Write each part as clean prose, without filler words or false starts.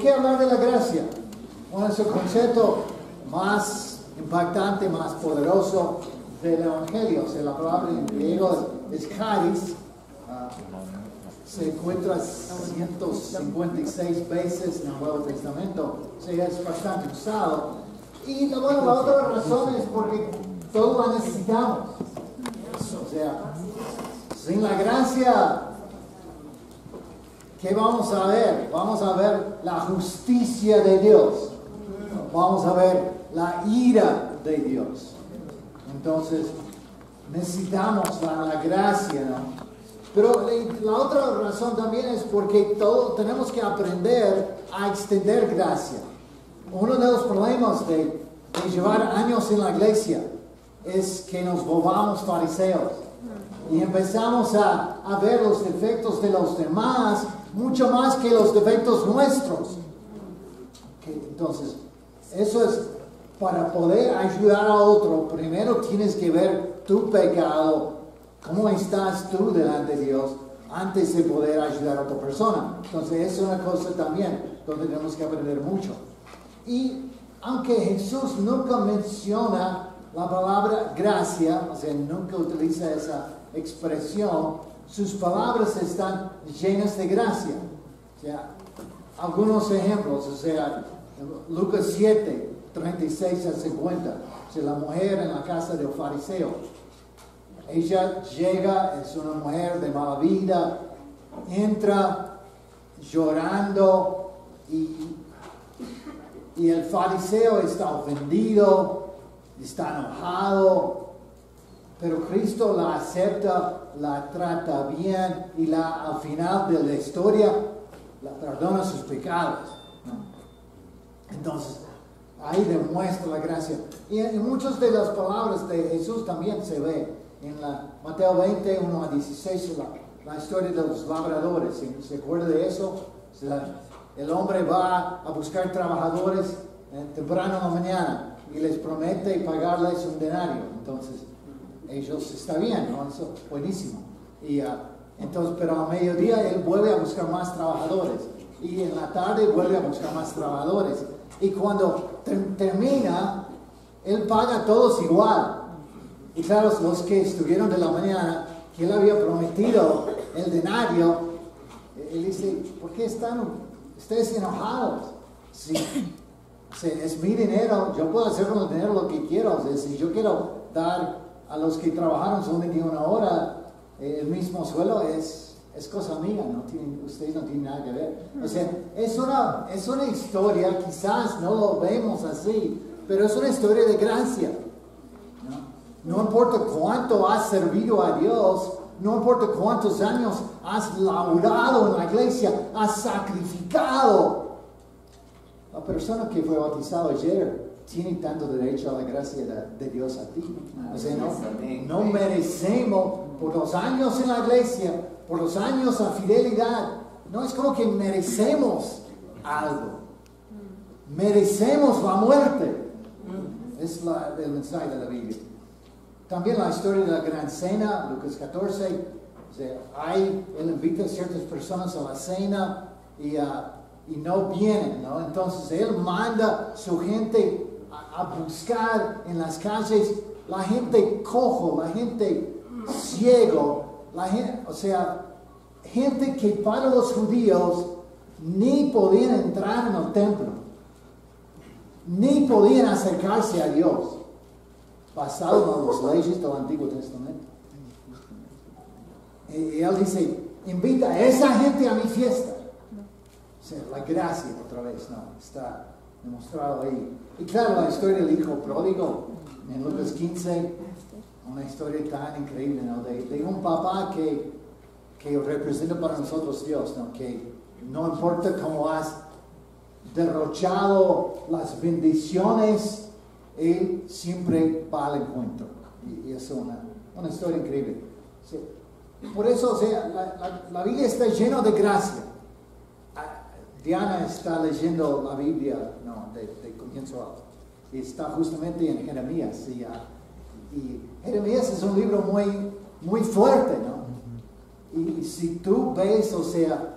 qué hablar de la gracia? Bueno, es el concepto más impactante, más poderoso del Evangelio. O sea, la palabra en griego es charis. Se encuentra 156 veces en el Nuevo Testamento. O sea, es bastante usado. Y bueno, la otra razón es porque todos la necesitamos. O sea, sin la gracia, ¿qué vamos a ver? Vamos a ver la justicia de Dios. Vamos a ver la ira de Dios. Entonces, necesitamos la gracia, ¿no? Pero la otra razón también es porque todos tenemos que aprender a extender gracia. Uno de los problemas de llevar años en la iglesia es que nos volvamos fariseos y empezamos a ver los defectos de los demás mucho más que los defectos nuestros. Entonces, eso es para poder ayudar a otro. Primero tienes que ver tu pecado, cómo estás tú delante de Dios antes de poder ayudar a otra persona. Entonces, es una cosa también donde tenemos que aprender mucho. Y aunque Jesús nunca menciona la palabra gracia, o sea, nunca utiliza esa expresión, sus palabras están llenas de gracia. O sea, algunos ejemplos, o sea, Lucas 7, 36 al 50, o sea, la mujer en la casa del fariseo. Ella llega, es una mujer de mala vida, entra llorando y el fariseo está ofendido, está enojado, pero Cristo la acepta, la trata bien y al final de la historia la perdona sus pecados, ¿no? Entonces, ahí demuestra la gracia. Y en muchas de las palabras de Jesús también se ve. En Mateo 20, 1 a 16, la historia de los labradores. ¿Se acuerda de eso? O sea, el hombre va a buscar trabajadores temprano en la mañana y les promete pagarles un denario. Entonces, ellos está bien, ¿no? Eso es buenísimo. Entonces, pero a mediodía él vuelve a buscar más trabajadores. Y en la tarde vuelve a buscar más trabajadores. Y cuando termina, él paga a todos igual. Y claro, los que estuvieron de la mañana, que él había prometido el denario, él dice, ¿por qué están ustedes enojados? Sí, es mi dinero, yo puedo hacer con el dinero lo que quiero. O sea, si yo quiero dar a los que trabajaron solamente una hora el mismo suelo, es cosa mía, ustedes no tienen nada que ver. O sea, es una historia, quizás no lo vemos así, pero es una historia de gracia. No importa cuánto has servido a Dios, no importa cuántos años has laborado en la iglesia, has sacrificado. La persona que fue bautizada ayer tiene tanto derecho a la gracia de Dios a ti. O sea, no merecemos, por los años en la iglesia, por los años a fidelidad, no es como que merecemos algo. Merecemos la muerte. Es el mensaje de la Biblia. También la historia de la gran cena, Lucas 14, o sea, él invita a ciertas personas a la cena y no vienen, ¿no? Entonces él manda a su gente a buscar en las calles la gente cojo, la gente ciego, o sea, gente que para los judíos ni podían entrar en el templo, ni podían acercarse a Dios, basado en las leyes del Antiguo Testamento. Y él dice, invita a esa gente a mi fiesta. O sea, la gracia otra vez, está demostrado ahí. Y claro, la historia del hijo pródigo, en Lucas 15, una historia tan increíble, ¿no? De un papá que representa para nosotros Dios, ¿no? Que no importa cómo has derrochado las bendiciones, Él siempre va al encuentro. Y es una historia increíble. Sí. Por eso, o sea, la Biblia está llena de gracia. Diana está leyendo la Biblia, de comienzo a... Y está justamente en Jeremías. Y Jeremías es un libro muy, muy fuerte, ¿no? Y si tú ves, o sea,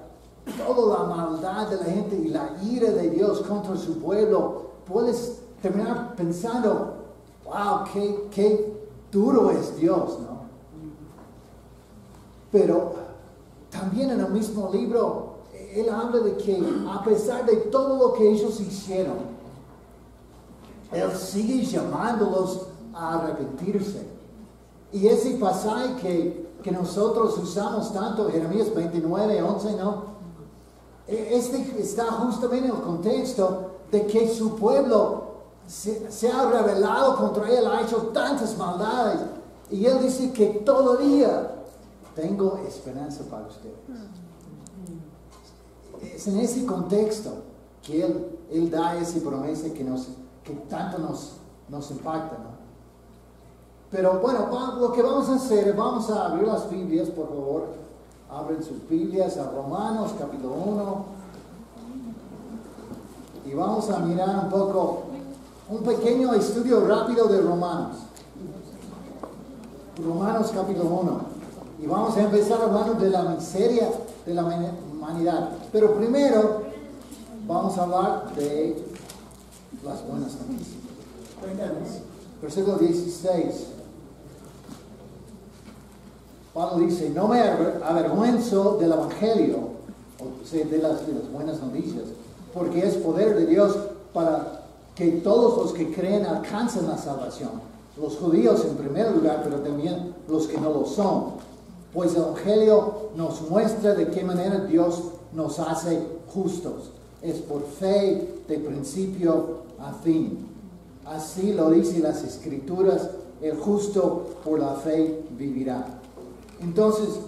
toda la maldad de la gente y la ira de Dios contra su pueblo, puedes terminar pensando, wow, qué duro es Dios, ¿no? Pero también en el mismo libro, él habla de que a pesar de todo lo que ellos hicieron, él sigue llamándolos a arrepentirse. Y ese pasaje que nosotros usamos tanto, Jeremías 29, 11, ¿no? Este está justamente en el contexto de que su pueblo se ha rebelado contra él, ha hecho tantas maldades. Y él dice que todavía tengo esperanza para ustedes. Es en ese contexto que él da esa promesa que tanto nos impacta, ¿no? Pero bueno, lo que vamos a hacer, vamos a abrir las Biblias, por favor. Abren sus Biblias a Romanos, capítulo 1. Y vamos a mirar un poco, un pequeño estudio rápido de Romanos. Romanos, capítulo 1. Y vamos a empezar hablando de la miseria de la humanidad. Pero primero, vamos a hablar de las buenas noticias. Versículo 16. Pablo dice, no me avergüenzo del Evangelio, o sea, de las buenas noticias, porque es poder de Dios para que todos los que creen alcancen la salvación. Los judíos en primer lugar, pero también los que no lo son. Pues el Evangelio nos muestra de qué manera Dios nos hace justos. Es por fe de principio a fin. Así lo dicen las Escrituras, el justo por la fe vivirá. Entonces,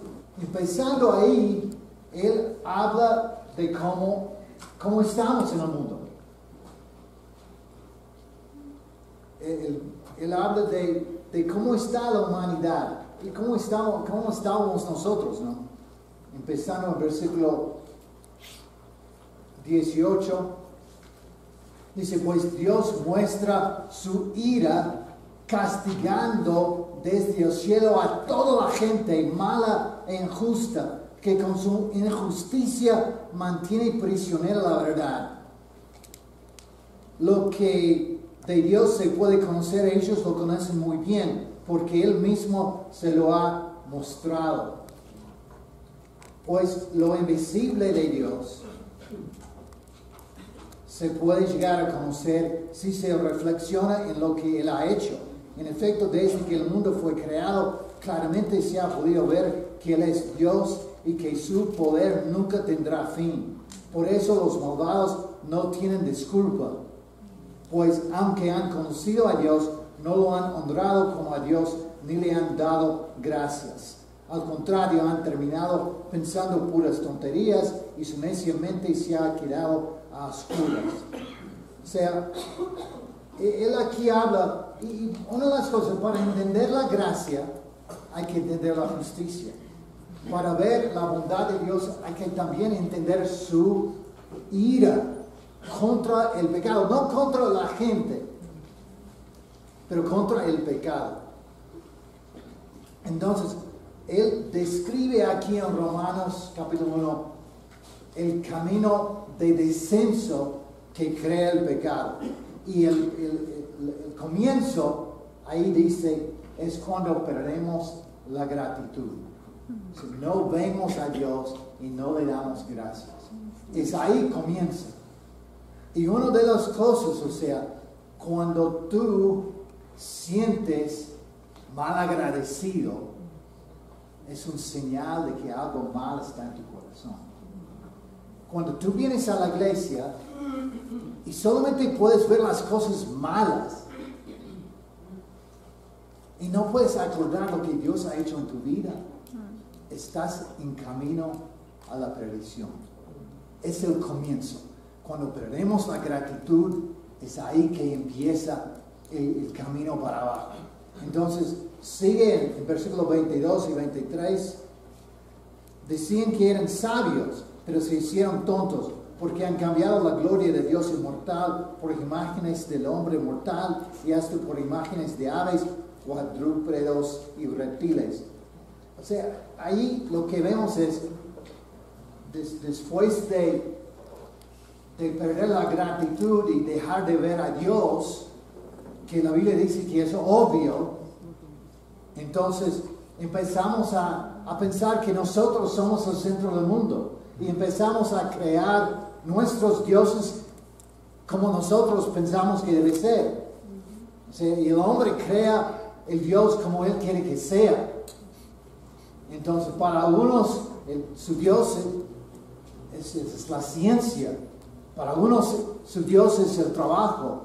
empezando ahí, él habla de cómo estamos en el mundo. Él habla de cómo está la humanidad y cómo estábamos nosotros, ¿no? Empezando en el versículo 18. Dice, pues Dios muestra su ira castigando desde el cielo a toda la gente mala e injusta que con su injusticia mantiene prisionera la verdad. Lo que de Dios se puede conocer, ellos lo conocen muy bien, porque Él mismo se lo ha mostrado. Pues lo invisible de Dios se puede llegar a conocer si se reflexiona en lo que Él ha hecho. En efecto, desde que el mundo fue creado, claramente se ha podido ver que Él es Dios y que su poder nunca tendrá fin. Por eso los malvados no tienen disculpa, pues aunque han conocido a Dios, no lo han honrado como a Dios ni le han dado gracias. Al contrario, han terminado pensando puras tonterías y su necia mente se ha quedado a oscuras. O sea, él aquí habla, y una de las cosas, para entender la gracia, hay que entender la justicia. Para ver la bondad de Dios, hay que también entender su ira contra el pecado, no contra la gente, pero contra el pecado. Entonces, él describe aquí en Romanos capítulo 1 el camino de descenso que crea el pecado. Y el comienzo, ahí dice, es cuando perdemos la gratitud. Si no vemos a Dios y no le damos gracias. Es ahí comienza. Y una de las cosas, o sea, cuando tú sientes mal agradecido, es un señal de que algo mal está en tu corazón. Cuando tú vienes a la iglesia y solamente puedes ver las cosas malas y no puedes acordar lo que Dios ha hecho en tu vida, estás en camino a la perdición. Es el comienzo. Cuando perdemos la gratitud, es ahí que empieza el camino para abajo. Entonces, sigue en versículos 22 y 23. Decían que eran sabios, pero se hicieron tontos, porque han cambiado la gloria de Dios inmortal por imágenes del hombre mortal y hasta por imágenes de aves, cuadrúpedos y reptiles. O sea, ahí lo que vemos es, después de perder la gratitud y dejar de ver a Dios, que la Biblia dice que es obvio, entonces empezamos a pensar que nosotros somos el centro del mundo y empezamos a crear nuestros dioses como nosotros pensamos que debe ser. O sea, y el hombre crea el Dios como él quiere que sea. Entonces, para algunos, su Dios es la ciencia. Para algunos, su Dios es el trabajo.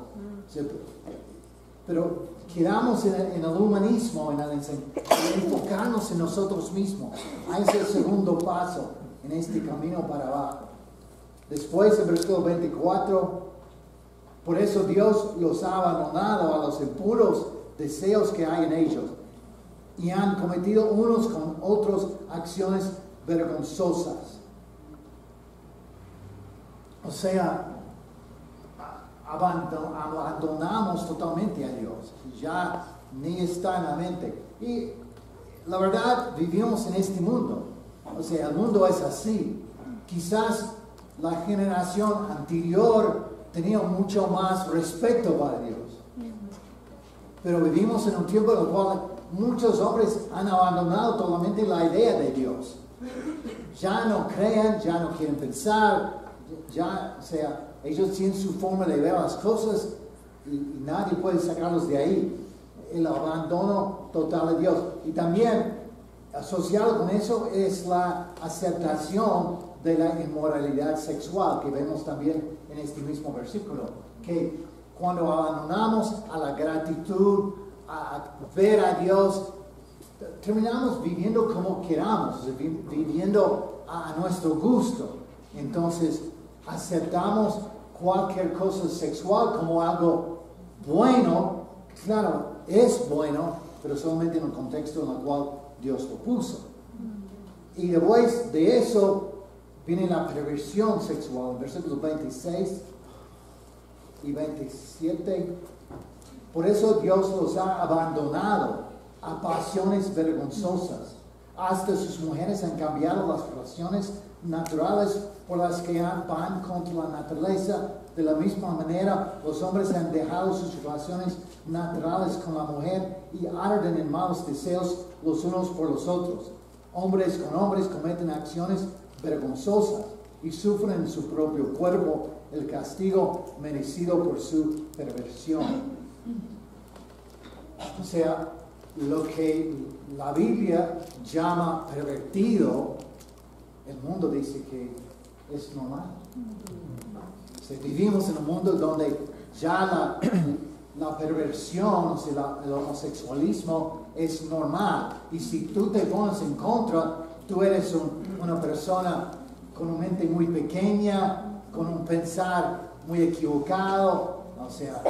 Pero quedamos en el humanismo, en enfocarnos en nosotros mismos. Ahí es el segundo paso en este camino para abajo. Después, en versículo 24, por eso Dios los ha abandonado a los impuros deseos que hay en ellos y han cometido unos con otros acciones vergonzosas. O sea, abandonamos totalmente a Dios. Ya ni está en la mente. Y la verdad, vivimos en este mundo. O sea, el mundo es así. Quizás la generación anterior tenía mucho más respeto para Dios. Pero vivimos en un tiempo en el cual muchos hombres han abandonado totalmente la idea de Dios. Ya no creen, ya no quieren pensar, o sea, ellos tienen su forma de ver las cosas y nadie puede sacarlos de ahí. El abandono total de Dios. Y también asociado con eso es la aceptación de la inmoralidad sexual que vemos también en este mismo versículo. Que cuando abandonamos a la gratitud, a ver a Dios, terminamos viviendo como queramos, viviendo a nuestro gusto. Entonces, aceptamos cualquier cosa sexual como algo bueno. Claro, es bueno, pero solamente en el contexto en el cual Dios lo puso. Y después de eso viene la perversión sexual, en versículos 26 y 27. Por eso Dios los ha abandonado a pasiones vergonzosas. Hasta sus mujeres han cambiado las relaciones naturales por las que van contra la naturaleza. De la misma manera, los hombres han dejado sus relaciones naturales con la mujer y arden en malos deseos los unos por los otros. Hombres con hombres cometen acciones vergonzosas y sufren en su propio cuerpo el castigo merecido por su perversión. O sea, lo que la Biblia llama pervertido, el mundo dice que es normal. O sea, vivimos en un mundo donde ya la perversión, o sea, el homosexualismo es normal. Y si tú te pones en contra, tú eres una persona con una mente muy pequeña, con un pensar muy equivocado. O sea,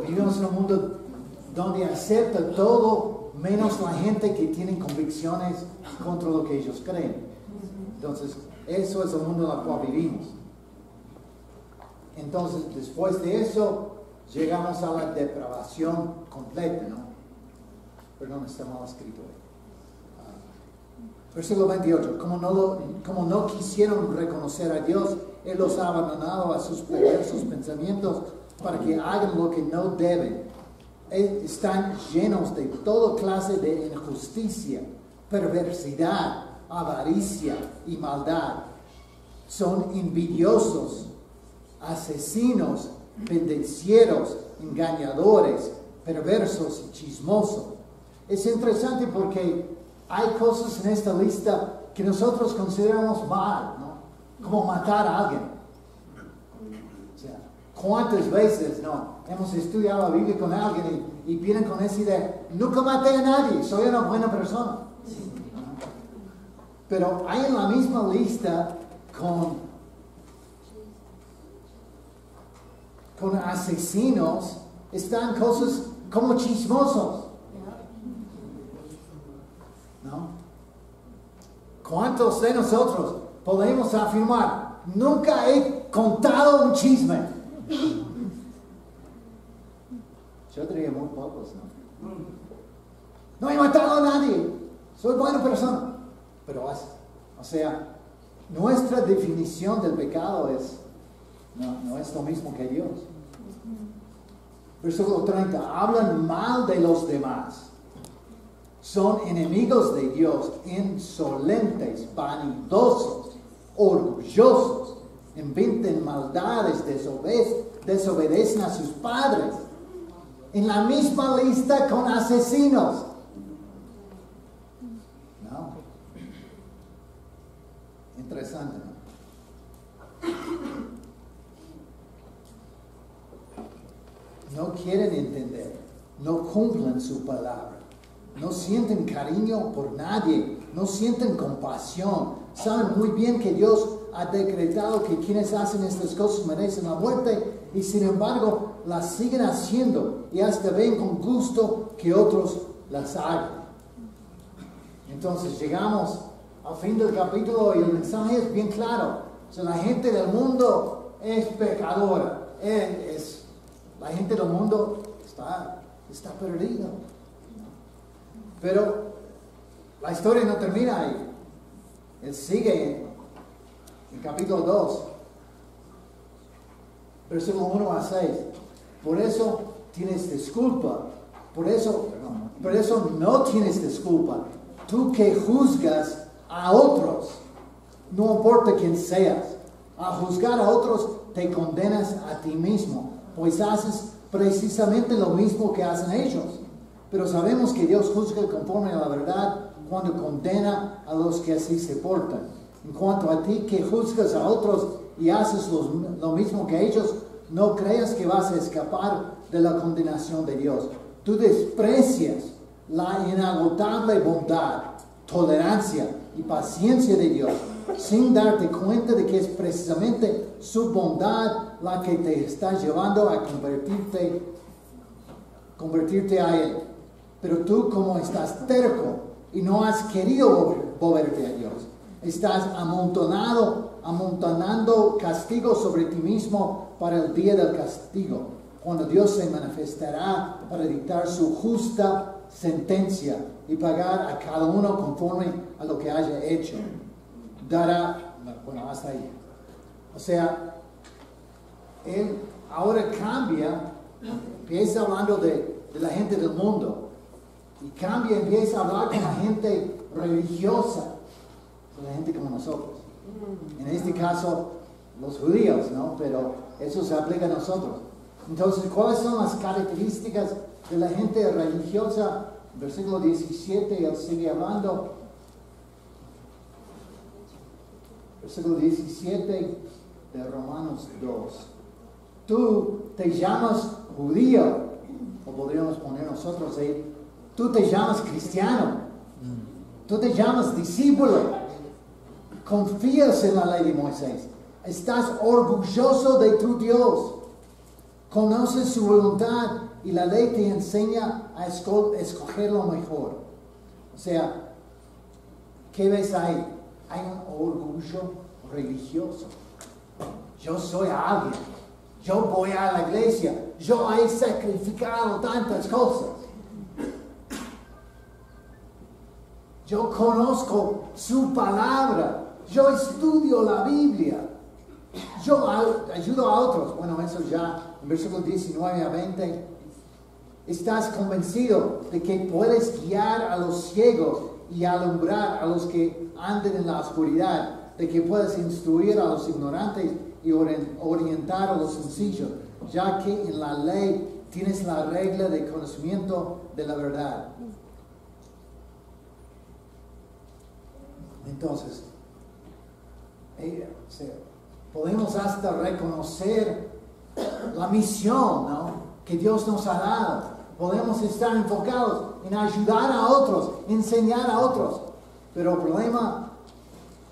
vivimos en un mundo donde acepta todo menos la gente que tiene convicciones contra lo que ellos creen. Entonces, eso es el mundo en el cual vivimos. Entonces, después de eso, llegamos a la depravación completa, ¿no? Perdón, está mal escrito. Versículo 28. Como no quisieron reconocer a Dios, Él los ha abandonado a sus perversos pensamientos para que hagan lo que no deben. Están llenos de toda clase de injusticia, perversidad, avaricia y maldad. Son envidiosos, asesinos, pendencieros, engañadores, perversos y chismosos. Es interesante porque hay cosas en esta lista que nosotros consideramos mal, ¿no? Como matar a alguien. O sea, ¿cuántas veces hemos estudiado la Biblia con alguien y vienen con esa idea? Nunca maté a nadie, soy una buena persona. Pero hay en la misma lista con asesinos, están cosas como chismosos. ¿No? ¿Cuántos de nosotros podemos afirmar, nunca he contado un chisme? Yo diría muy pocos, ¿no? No he matado a nadie, soy buena persona. Pero, o sea, nuestra definición del pecado no es lo mismo que Dios. Versículo 30, hablan mal de los demás. Son enemigos de Dios, insolentes, vanidosos, orgullosos, inventan maldades, desobedecen a sus padres. En la misma lista con asesinos. ¿No? Interesante, ¿no? No quieren entender, no cumplen su palabra. No sienten cariño por nadie, no sienten compasión. Saben muy bien que Dios ha decretado que quienes hacen estas cosas merecen la muerte y sin embargo las siguen haciendo y hasta ven con gusto que otros las hagan. Entonces llegamos al fin del capítulo y el mensaje es bien claro. O sea, la gente del mundo es pecadora. La gente del mundo está perdida. Pero la historia no termina ahí. Él sigue en capítulo 2, versículo 1 a 6. Por eso tienes disculpa. Por eso no tienes disculpa. Tú que juzgas a otros, no importa quién seas, al juzgar a otros te condenas a ti mismo, pues haces precisamente lo mismo que hacen ellos. Pero sabemos que Dios juzga conforme a la verdad cuando condena a los que así se portan. En cuanto a ti que juzgas a otros y haces lo mismo que ellos, no creas que vas a escapar de la condenación de Dios. Tú desprecias la inagotable bondad, tolerancia y paciencia de Dios, sin darte cuenta de que es precisamente su bondad la que te está llevando a convertirte a Él. Pero tú, como estás terco y no has querido volverte a Dios, estás amontonando castigo sobre ti mismo para el día del castigo, cuando Dios se manifestará para dictar su justa sentencia y pagar a cada uno conforme a lo que haya hecho. Hasta ahí. O sea, Él ahora cambia, empieza hablando de la gente del mundo. Y empieza a hablar con la gente religiosa, con la gente como nosotros. En este caso, los judíos, ¿no? Pero eso se aplica a nosotros. Entonces, ¿cuáles son las características de la gente religiosa? Versículo 17, él sigue hablando. Versículo 17 de Romanos 2. Tú te llamas judío, o podríamos poner nosotros ahí. Tú te llamas cristiano. Tú te llamas discípulo. Confías en la ley de Moisés. Estás orgulloso de tu Dios. Conoces su voluntad y la ley te enseña a escoger lo mejor. O sea, ¿qué ves ahí? Hay un orgullo religioso. Yo soy alguien. Yo voy a la iglesia. Yo he sacrificado tantas cosas. Yo conozco su palabra. Yo estudio la Biblia. Yo ayudo a otros. Bueno, eso ya en versículos 19 a 20. Estás convencido de que puedes guiar a los ciegos y alumbrar a los que anden en la oscuridad. De que puedes instruir a los ignorantes y orientar a los sencillos. Ya que en la ley tienes la regla de conocimiento de la verdad. Entonces, podemos hasta reconocer la misión, ¿no?, que Dios nos ha dado. Podemos estar enfocados en ayudar a otros, enseñar a otros. Pero el problema,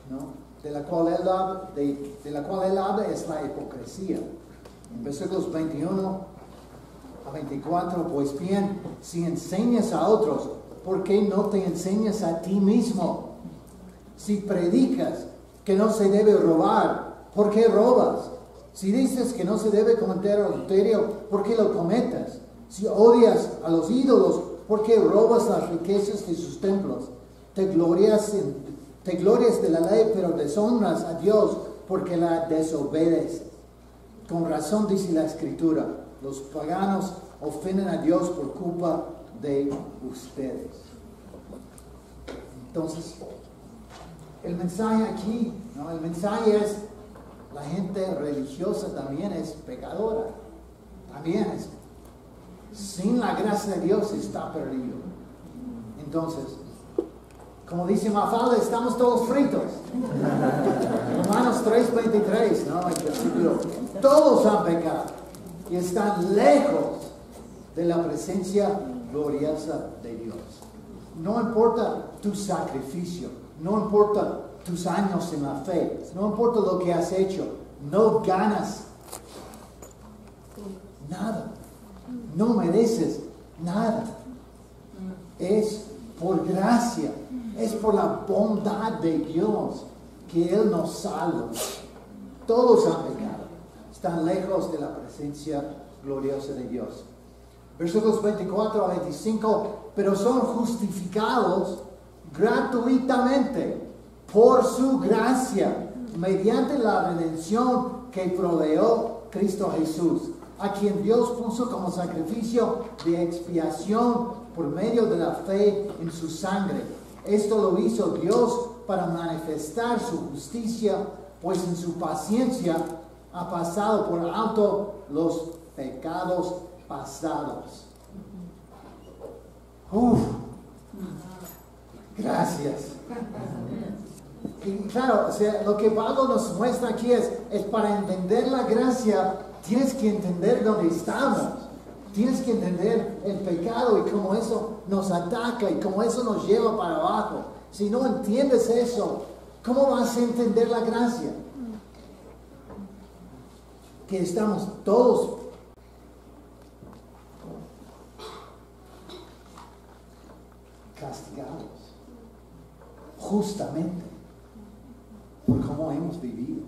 ¿no?, de la cual él habla es la hipocresía. En versículos 21 a 24, pues bien, si enseñas a otros, ¿por qué no te enseñas a ti mismo? Si predicas que no se debe robar, ¿por qué robas? Si dices que no se debe cometer adulterio, ¿por qué lo cometas? Si odias a los ídolos, ¿por qué robas las riquezas de sus templos? Te glorias Te glorias de la ley, pero deshonras a Dios porque la desobedeces. Con razón dice la Escritura, los paganos ofenden a Dios por culpa de ustedes. Entonces, el mensaje aquí, ¿no? El mensaje es, la gente religiosa también es pecadora. También es, sin la gracia de Dios está perdido. Entonces, como dice Mafalda, estamos todos fritos. Romanos 3:23, ¿no? El versículo, todos han pecado y están lejos de la presencia gloriosa de Dios. No importa tu sacrificio, no importa tus años en la fe, no importa lo que has hecho, no ganas nada, no mereces nada. Es por gracia, es por la bondad de Dios que Él nos salva. Todos han pecado, están lejos de la presencia gloriosa de Dios. Versículos 24 a 25, pero son justificados gratuitamente por su gracia, mediante la redención que proveyó Cristo Jesús, a quien Dios puso como sacrificio de expiación por medio de la fe en su sangre. Esto lo hizo Dios para manifestar su justicia, pues en su paciencia ha pasado por alto los pecados pasados. Gracias. Y claro, o sea, lo que Pablo nos muestra aquí es para entender la gracia, tienes que entender dónde estamos. Tienes que entender el pecado y cómo eso nos ataca y cómo eso nos lleva para abajo. Si no entiendes eso, ¿cómo vas a entender la gracia? Que estamos todos castigados justamente por cómo hemos vivido.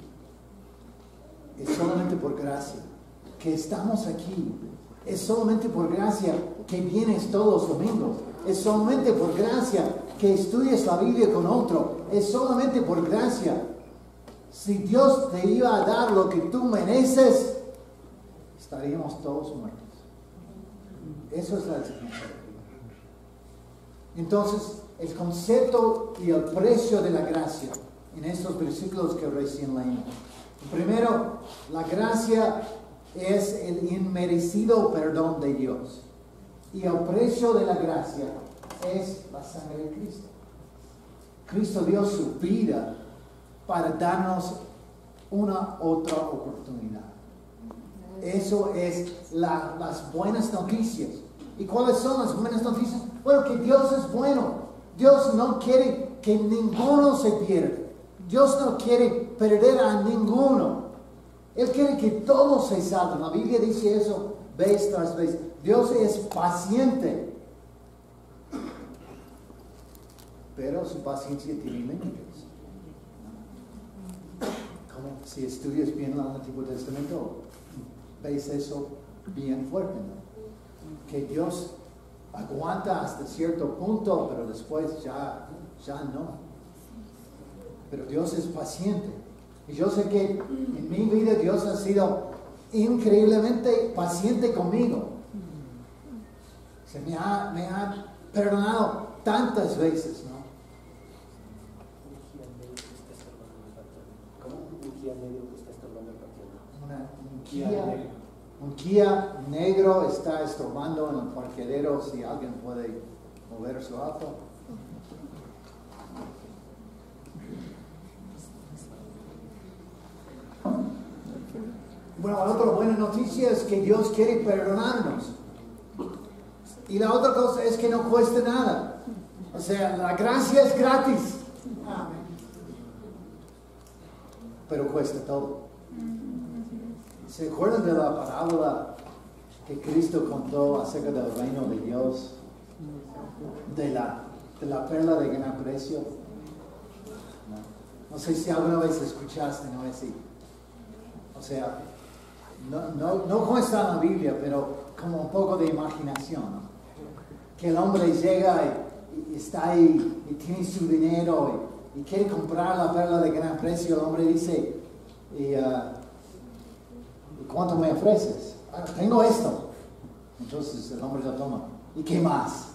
Es solamente por gracia que estamos aquí. Es solamente por gracia que vienes todos los domingos. Es solamente por gracia que estudias la Biblia con otro. Es solamente por gracia. Si Dios te iba a dar lo que tú mereces, estaríamos todos muertos. Eso es la enseñanza. Entonces, el concepto y el precio de la gracia en estos versículos que recién leímos. Primero, la gracia es el inmerecido perdón de Dios. Y el precio de la gracia es la sangre de Cristo. Cristo dio su vida para darnos una otra oportunidad. Eso es las buenas noticias. ¿Y cuáles son las buenas noticias? Bueno, que Dios es bueno. Dios no quiere que ninguno se pierda. Dios no quiere perder a ninguno. Él quiere que todos se salven. La Biblia dice eso vez tras vez. Dios es paciente. Pero su paciencia tiene límites. Como si estudias bien el Antiguo Testamento, ves eso bien fuerte, ¿no? Que Dios aguanta hasta cierto punto, pero después ya no. Pero Dios es paciente. Y yo sé que en mi vida Dios ha sido increíblemente paciente conmigo. Se me ha perdonado tantas veces, ¿no? Un Kia negro está estorbando en el parqueadero. Si alguien puede mover su auto. Bueno, la otra buena noticia es que Dios quiere perdonarnos. Y la otra cosa es que no cuesta nada. O sea, la gracia es gratis. Pero cuesta todo. ¿Se acuerdan de la parábola que Cristo contó acerca del reino de Dios? De la perla de gran precio. No sé si alguna vez escuchaste, ¿no? Así. O sea, no como está en la Biblia, pero como un poco de imaginación, ¿no? Que el hombre llega y está ahí y tiene su dinero y quiere comprar la perla de gran precio. El hombre dice, ¿y cuánto me ofreces? "Ah, tengo esto". Entonces el hombre lo toma. ¿Y qué más?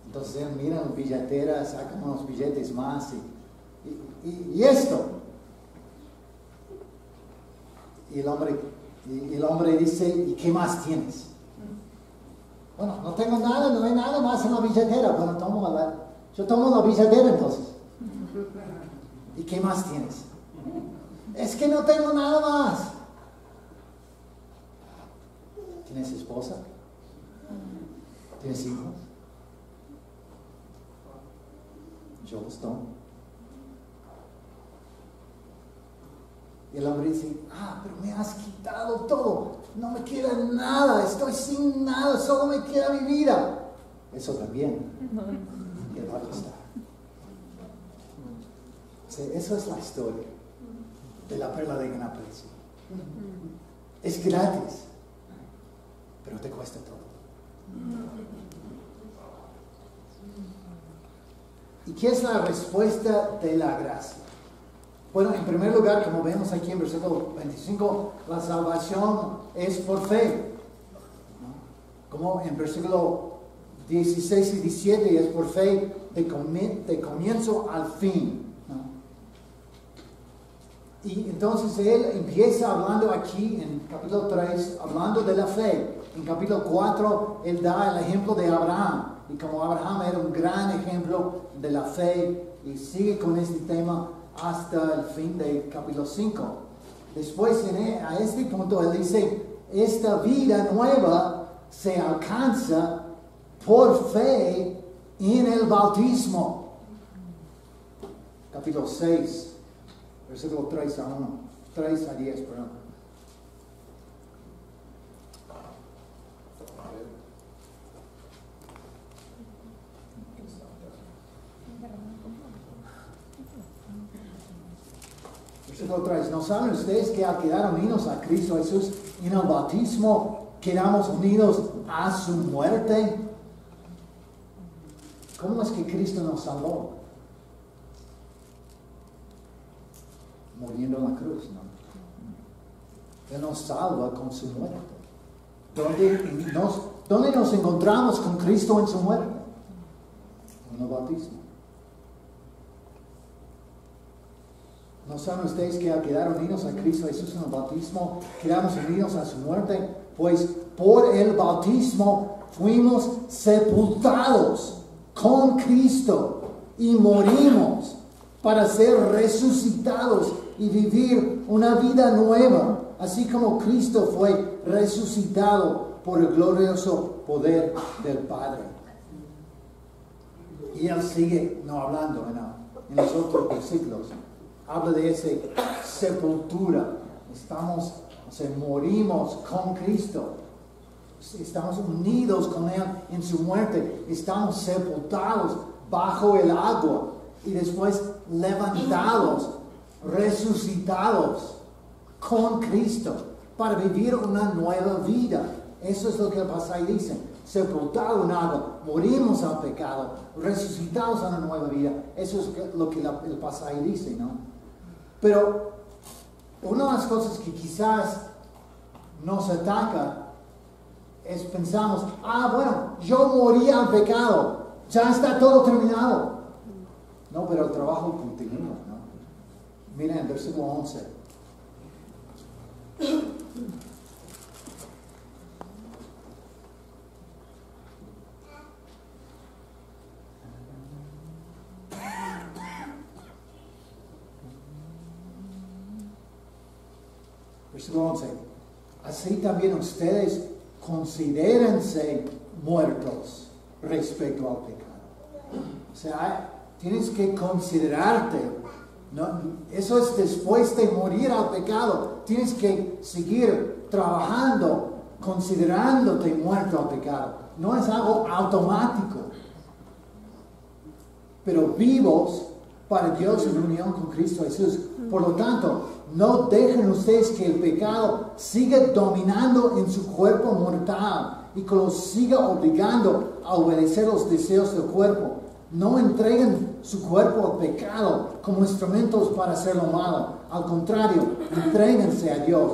Entonces él mira en la billetera, saca unos billetes más y esto. Y el hombre dice, ¿y qué más tienes? Bueno, no tengo nada, no hay nada más en la billetera. Bueno, yo tomo la billetera entonces. ¿Y qué más tienes? Es que no tengo nada más. ¿Tienes esposa? ¿Tienes hijos? Yo los tomo. Y el hombre dice, pero me has quitado todo, no me queda nada, estoy sin nada, solo me queda mi vida. Eso también. Y él va a costar. Eso es la historia de la perla de gran precio. Es gratis, pero te cuesta todo. ¿Y qué es la respuesta de la gracia? Bueno, en primer lugar, como vemos aquí en versículo 25, la salvación es por fe, ¿no? Como en versículo 16 y 17 es por fe de comienzo al fin, ¿no? Y entonces él empieza hablando aquí en capítulo 3, hablando de la fe. En capítulo 4, él da el ejemplo de Abraham. Y como Abraham era un gran ejemplo de la fe, y sigue con este tema hasta el fin del capítulo 5. Después, a este punto, él dice, esta vida nueva se alcanza por fe en el bautismo. Capítulo 6, versículo 3 a 10, perdón. Versículo 3. ¿No saben ustedes que al quedar unidos a Cristo Jesús en el bautismo quedamos unidos a su muerte? ¿Cómo es que Cristo nos salvó? Muriendo en la cruz, ¿no? Él nos salva con su muerte. ¿Dónde nos encontramos con Cristo en su muerte? En el bautismo. ¿No saben ustedes que al quedar unidos a Cristo Jesús en el bautismo, quedamos unidos a su muerte? Pues por el bautismo fuimos sepultados con Cristo y morimos para ser resucitados y vivir una vida nueva, así como Cristo fue resucitado por el glorioso poder del Padre. Y él sigue hablando en los otros versículos. Habla de esa sepultura. Morimos con Cristo. Estamos unidos con Él en su muerte. Estamos sepultados bajo el agua. Y después levantados, resucitados con Cristo para vivir una nueva vida. Eso es lo que el pasaje dice. Sepultado en agua, morimos al pecado, resucitados a una nueva vida. Eso es lo que el pasaje dice, ¿no? Pero una de las cosas que quizás nos ataca es pensamos, bueno, yo morí al pecado, ya está todo terminado. No, pero el trabajo continúa, ¿no? Mira en versículo 11. Versículo 11. Así también ustedes considérense muertos respecto al pecado. O sea, tienes que considerarte, ¿no? Eso es después de morir al pecado. Tienes que seguir trabajando, considerándote muerto al pecado. No es algo automático. Pero vivos para Dios en unión con Cristo Jesús. Por lo tanto, no dejen ustedes que el pecado siga dominando en su cuerpo mortal y que los siga obligando a obedecer los deseos del cuerpo. No entreguen su cuerpo al pecado como instrumentos para hacer lo malo. Al contrario, entréguense a Dios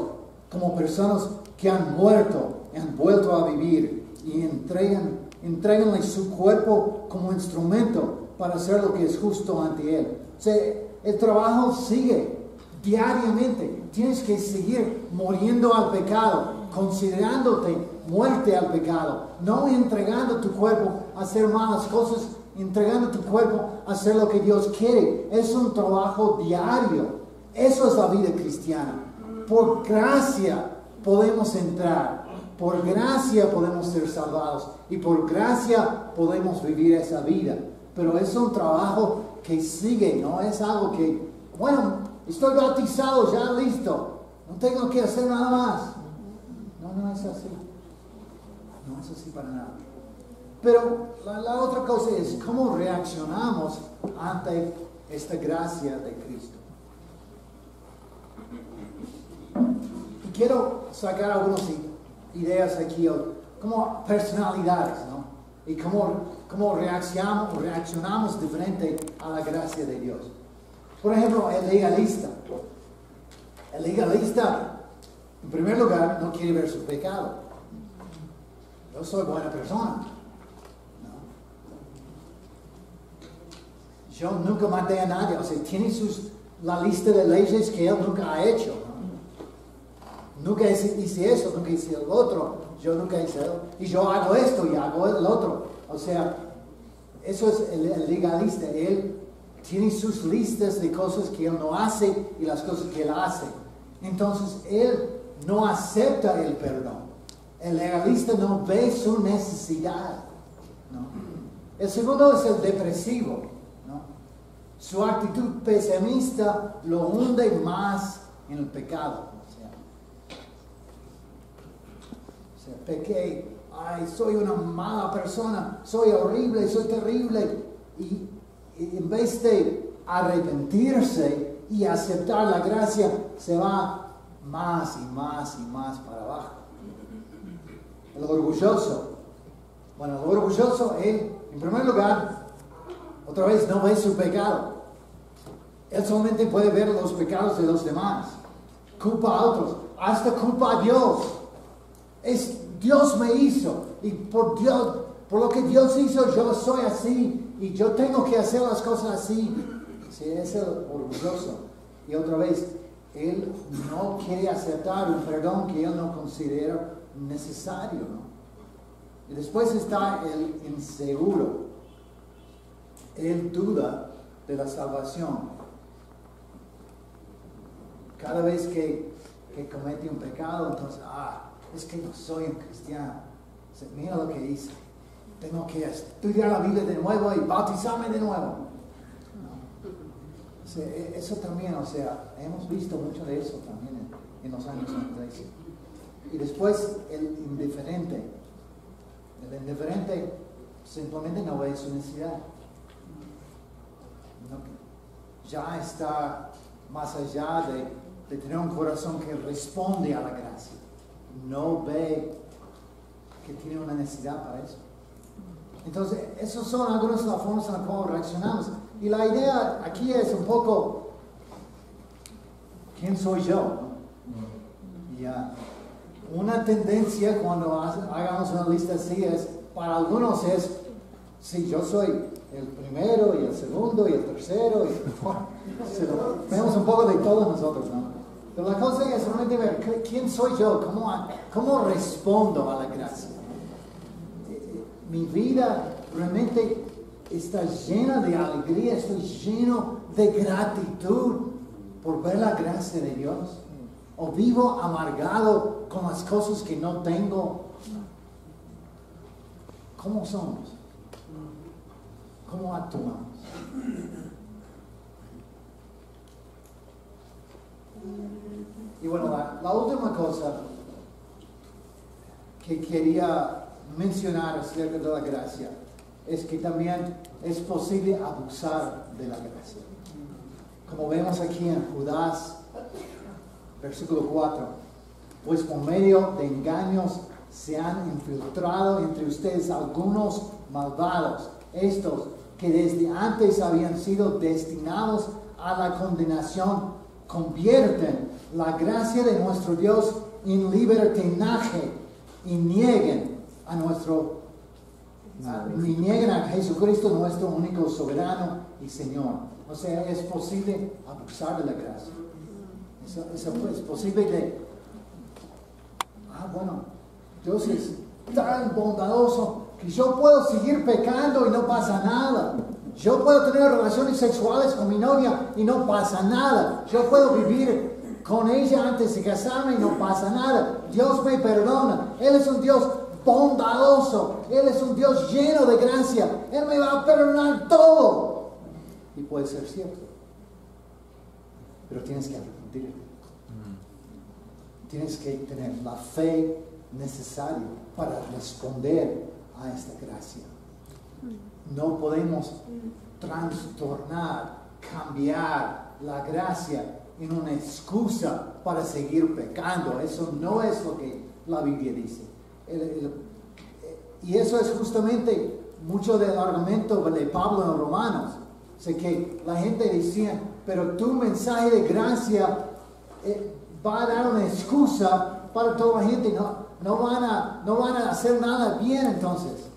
como personas que han muerto, han vuelto a vivir y entréguenle su cuerpo como instrumento para hacer lo que es justo ante Él. O sea, el trabajo sigue diariamente. Tienes que seguir muriendo al pecado, considerándote muerte al pecado, no entregando tu cuerpo a hacer malas cosas, entregando tu cuerpo a hacer lo que Dios quiere. Es un trabajo diario. Eso es la vida cristiana. Por gracia podemos entrar, por gracia podemos ser salvados y por gracia podemos vivir esa vida. Pero es un trabajo que sigue, no es algo que, bueno, estoy bautizado, ya listo, no tengo que hacer nada más. No es así. No es así para nada. Pero la otra cosa es cómo reaccionamos ante esta gracia de Cristo. Y quiero sacar algunas ideas aquí, como personalidades, ¿no? Y cómo reaccionamos diferente a la gracia de Dios. Por ejemplo, el legalista. El legalista, en primer lugar, no quiere ver su pecado. Yo soy buena persona. ¿No? Yo nunca maté a nadie. O sea, tiene la lista de leyes que él nunca ha hecho. ¿No? Nunca hice eso, nunca hice el otro. Yo nunca hice eso. Y yo hago esto y hago el otro. O sea, eso es el legalista. Él tiene sus listas de cosas que él no hace y las cosas que él hace. Entonces, él no acepta el perdón. El legalista no ve su necesidad, ¿no? El segundo es el depresivo, ¿no? Su actitud pesimista lo hunde más en el pecado. O sea, pequé, ay, soy una mala persona, soy horrible, soy terrible. Y en vez de arrepentirse y aceptar la gracia, se va más y más y más para abajo. El orgulloso. Bueno, el orgulloso, él, en primer lugar, otra vez no ve su pecado. Él solamente puede ver los pecados de los demás. Culpa a otros, hasta culpa a Dios. Dios me hizo, y por lo que Dios hizo, yo soy así, y yo tengo que hacer las cosas así. Sí, es el orgulloso. Y otra vez, él no quiere aceptar un perdón que él no considera necesario, ¿no? Y después está el inseguro. Él duda de la salvación. Cada vez que comete un pecado, entonces, es que no soy un cristiano. O sea, mira lo que hice. Tengo que estudiar la Biblia de nuevo y bautizarme de nuevo. ¿No? O sea, eso también, o sea, hemos visto mucho de eso también en los años en la iglesia. Y después el indiferente. El indiferente simplemente no ve su necesidad. Ya está más allá de tener un corazón que responde a la gracia. No ve que tiene una necesidad para eso. Entonces, esas son algunas de las formas en las cuales reaccionamos. Y la idea aquí es un poco, ¿quién soy yo? Una tendencia cuando hagamos una lista así es, para algunos es, sí, yo soy el primero y el segundo y el tercero y el cuarto. Vemos un poco de todos nosotros, ¿no? Pero la cosa es realmente ver, ¿quién soy yo? ¿Cómo respondo a la gracia? Mi vida realmente está llena de alegría, estoy lleno de gratitud por ver la gracia de Dios. O vivo amargado con las cosas que no tengo. ¿Cómo somos? ¿Cómo actuamos? Y bueno, la última cosa que quería mencionar acerca de la gracia es que también es posible abusar de la gracia. Como vemos aquí en Judas, versículo 4, pues por medio de engaños se han infiltrado entre ustedes algunos malvados. Estos que desde antes habían sido destinados a la condenación, convierten la gracia de nuestro Dios en libertinaje y nieguen a Jesucristo, nuestro único soberano y Señor. O sea, es posible abusar de la gracia. Es posible de, bueno, Dios es tan bondadoso que yo puedo seguir pecando y no pasa nada. Yo puedo tener relaciones sexuales con mi novia y no pasa nada. Yo puedo vivir con ella antes de casarme y no pasa nada. Dios me perdona. Él es un Dios bondadoso. Él es un Dios lleno de gracia. Él me va a perdonar todo. Y puede ser cierto. Pero tienes que arrepentirte. Tienes que tener la fe necesaria para responder a esta gracia. No podemos trastornar, cambiar la gracia en una excusa para seguir pecando. Eso no es lo que la Biblia dice. Y eso es justamente mucho del argumento de Pablo en Romanos. O sea, que la gente decía, pero tu mensaje de gracia va a dar una excusa para toda la gente. No van a hacer nada bien entonces.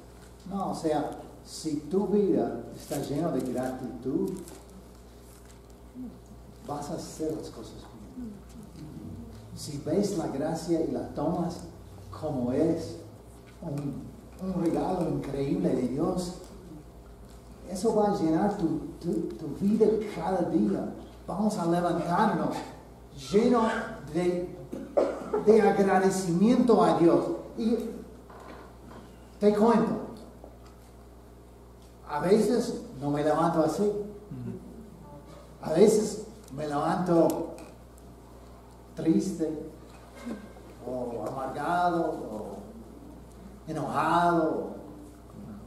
No, o sea, si tu vida está llena de gratitud, vas a hacer las cosas bien. Si ves la gracia y la tomas como es un regalo increíble de Dios, eso va a llenar tu vida cada día. Vamos a levantarnos lleno de agradecimiento a Dios. Y te cuento, a veces no me levanto así. A veces me levanto triste, o amargado, o enojado,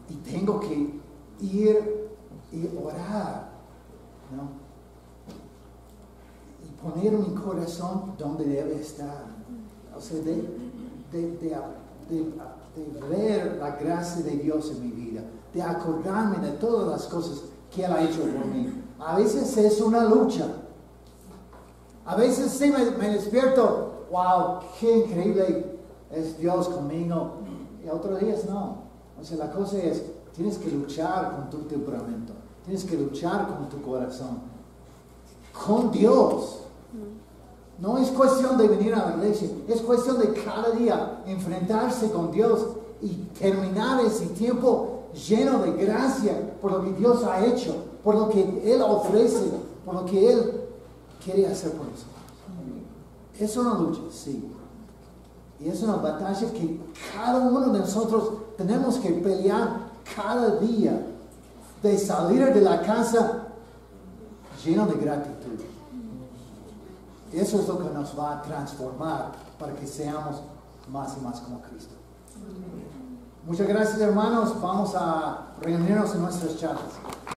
y tengo que ir y orar, ¿no? Y poner mi corazón donde debe estar. O sea, de ver la gracia de Dios en mi vida, de acordarme de todas las cosas que Él ha hecho por mí. A veces es una lucha. A veces sí me despierto, wow, qué increíble es Dios conmigo. Y otros días no. O sea, la cosa es, tienes que luchar con tu temperamento. Tienes que luchar con tu corazón. Con Dios. No es cuestión de venir a la iglesia. Es cuestión de cada día enfrentarse con Dios y terminar ese tiempo lleno de gracia por lo que Dios ha hecho, por lo que Él ofrece, por lo que Él quiere hacer por nosotros. Es una lucha, sí. Y es una batalla que cada uno de nosotros tenemos que pelear cada día, de salir de la casa lleno de gratitud. Eso es lo que nos va a transformar para que seamos más y más como Cristo. Muchas gracias, hermanos. Vamos a reunirnos en nuestras charlas.